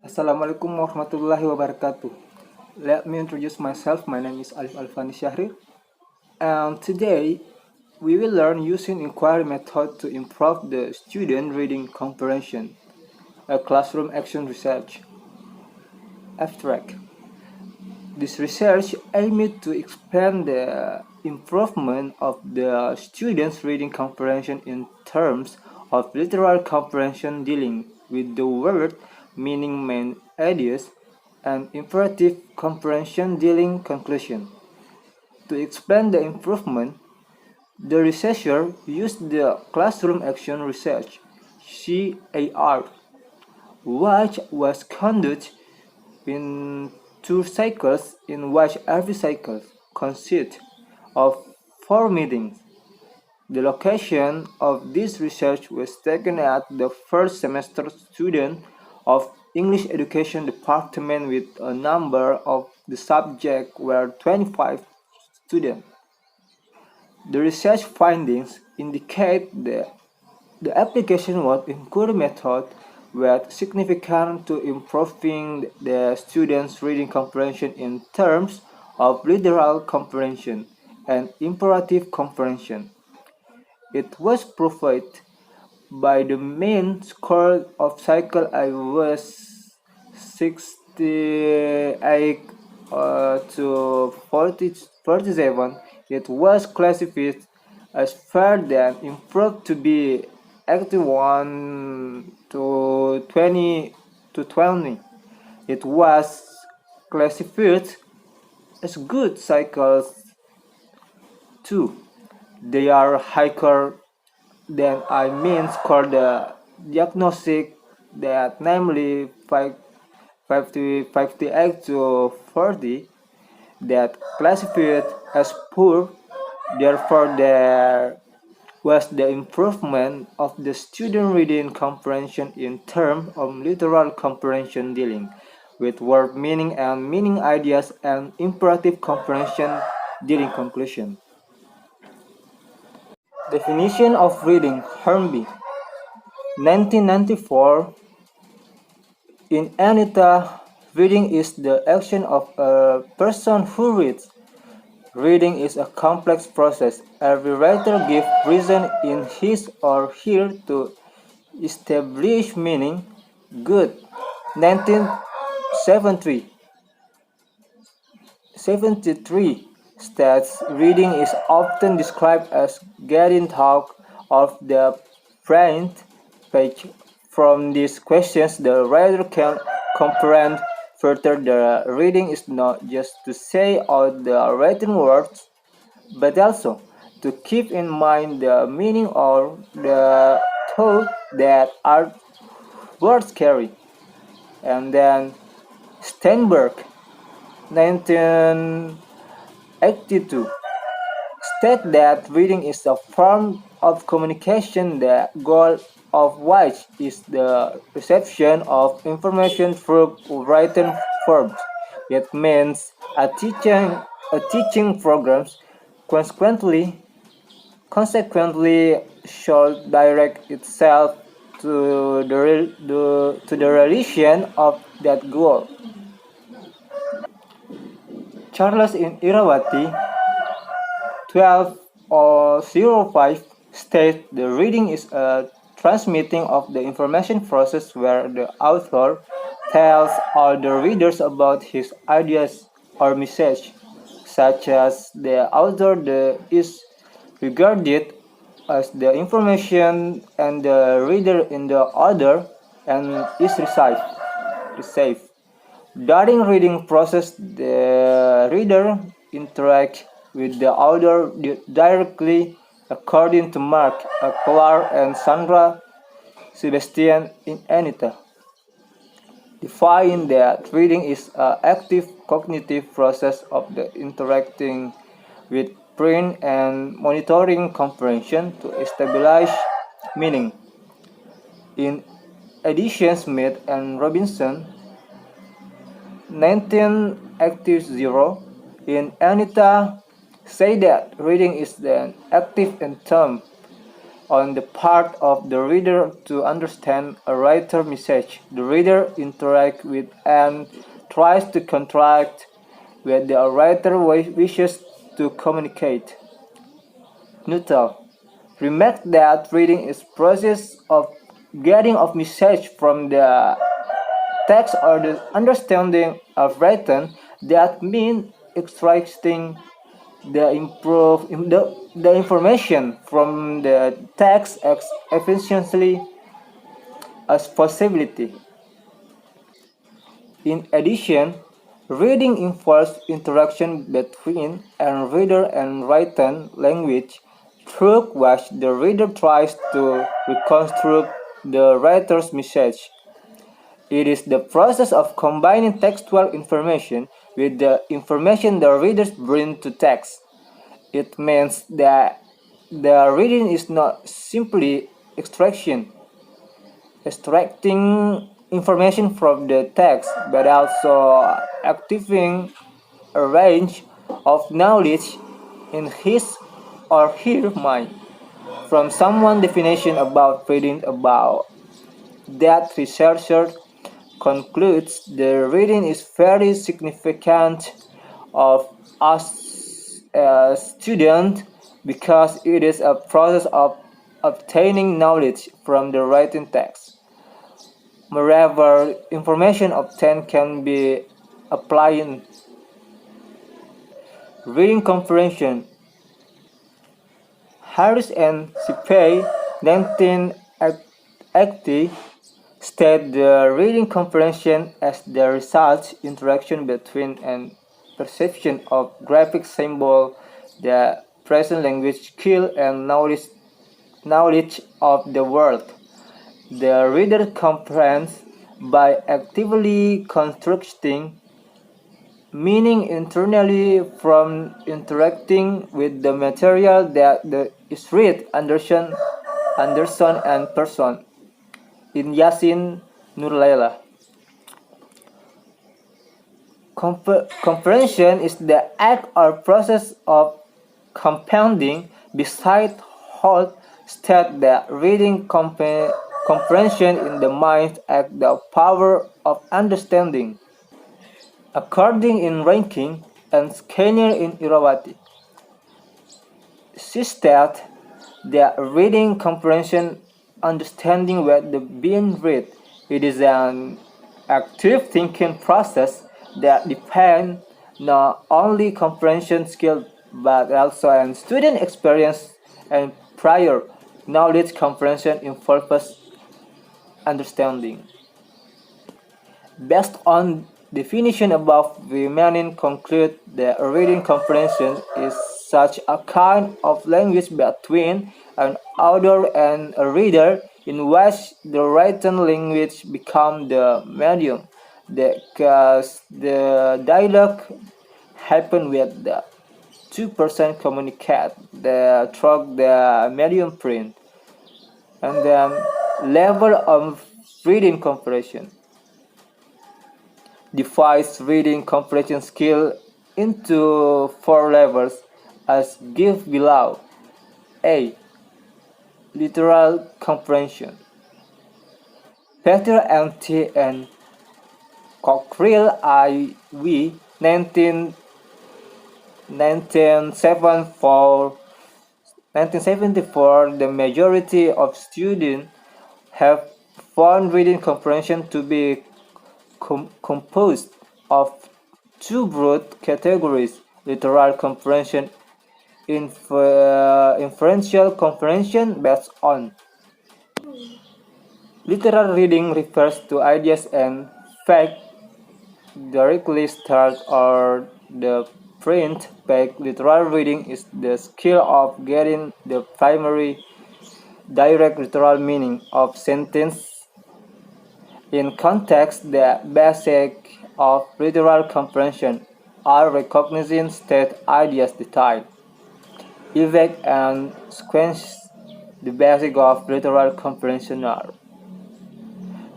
Assalamualaikum warahmatullahi wabarakatuh. Let me introduce myself. My name is Alif Alfani Syahrir, and today we will learn using inquiry method to improve the student reading comprehension, a classroom action research. Abstract. This research aimed to expand the improvement of the students' reading comprehension in terms of literal comprehension dealing with the word, meaning, main ideas, and imperative comprehension dealing conclusion. To explain the improvement, the researcher used the classroom action research (CAR), which was conducted in two cycles in which every cycle consists of 4 meetings. The location of this research was taken at the first semester student of English Education Department with a number of the subject were 25 students. The research findings indicate that the application of inquiry method was significant to improving the students' reading comprehension in terms of literal comprehension and imperative comprehension. It was proved by the mean score of cycle I was 68 to 47. It was classified as fair than improved to be 81 to 20. It was classified as good cycles too. They are higher than I mean score the diagnostic that namely 58 to 40 that classified as poor. Therefore, there was the improvement of the student reading comprehension in terms of literal comprehension dealing with word meaning and meaning ideas and imperative comprehension dealing conclusion. Definition of reading, Hornby, 1994. In Anita, reading is the action of a person who reads. Reading is a complex process. Every writer gives reason in his or her to establish meaning. Good. 1973 states reading is often described as getting out of the print page. From these questions, the writer can comprehend further that reading is not just to say out the written words, but also to keep in mind the meaning or the thought that our words carry. And then Steinberg, 1982, state that reading is a form of communication, the goal of which is the reception of information through written forms. It means a teaching program consequently should direct itself to the realization of that goal. Charles Irawati, 1205, states the reading is a transmitting of the information process where the author tells all the readers about his ideas or message, such as the author is regarded as the information and the reader in the order and is received. During reading process, the reader interacts with the author directly, according to Mark Clark and Sandra Sebastian in Anita. Define that reading is an active cognitive process of the interacting with print and monitoring comprehension to establish meaning. In addition, Smith and Robinson, 1980, in Anita, say that reading is an active in term on the part of the reader to understand a writer's message. The reader interacts with and tries to contract what the writer wishes to communicate. Neutral. Remark that reading is process of getting of message from the text or the understanding of written that means extracting the information from the text as efficiently as possibility. In addition, reading involves interaction between a reader and written language through which the reader tries to reconstruct the writer's message. It is the process of combining textual information with the information the readers bring to text. It means that the reading is not simply extracting information from the text, but also activating a range of knowledge in his or her mind. From someone's definition about reading about that researcher concludes the reading is very significant of us as students because it is a process of obtaining knowledge from the written text. Moreover, information obtained can be applied in reading comprehension. Harris and Cipay, 1980, state the reading comprehension as the result interaction between and perception of graphic symbol, the present language skill and knowledge of the world. The reader comprehends by actively constructing meaning internally from interacting with the material that is read, understand, and person. In Yasin Nurlaila. Comprehension is the act or process of compounding. Beside Holt state that reading comprehension in the mind as the power of understanding. According in ranking and Skinner in Irawati, she stated that reading comprehension understanding what the being read. It is an active thinking process that depends not only comprehension skill but also on student experience and prior knowledge comprehension involves understanding. Based on definition above, we may conclude that reading comprehension is such a kind of language between an author and a reader in which the written language becomes the medium. Because the dialogue happen with the two-person communicate through the medium print and then level of reading comprehension divides reading comprehension skill into 4 levels as given below. A. Literal comprehension. Peter M. T. and Cockrell I. V. 1974, the majority of students have found reading comprehension to be composed of 2 broad categories: literal comprehension, inferential comprehension based on. Literal reading refers to ideas and facts directly start or the print page. Literal reading is the skill of getting the primary direct literal meaning of sentence in context. The basic of literal comprehension are recognizing state ideas detail, effect and sequence. The basic of literal comprehension are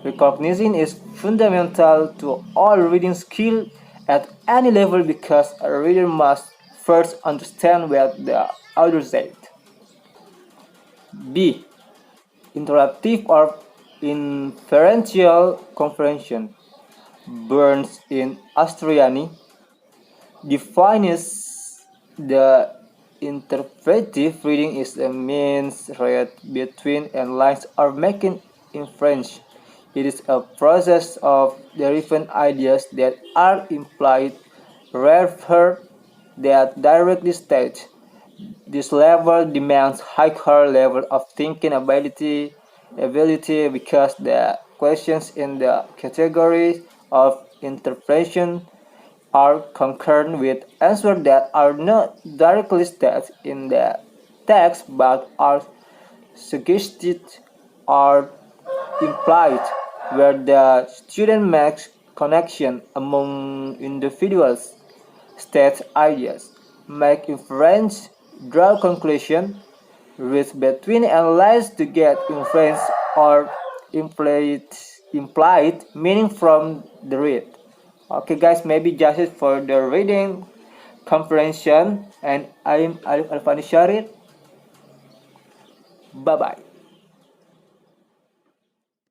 recognizing is fundamental to all reading skill at any level because a reader must first understand what the author said. B. Interactive or inferential comprehension. Burns in Astriani defines the interpretive reading is a means read between and lines or making inference. It is a process of deriving ideas that are implied rather than directly stated. This level demands higher level of thinking ability because the questions in the category of interpretation are concerned with answers that are not directly stated in the text but are suggested or implied, where the student makes connection among individuals, state ideas, make inference, draw conclusion, read between and lines to get inference or implied, implied meaning from the read. Okay guys, maybe just it for the reading comprehension, and I'm Alif Alfani Sharir. Bye bye.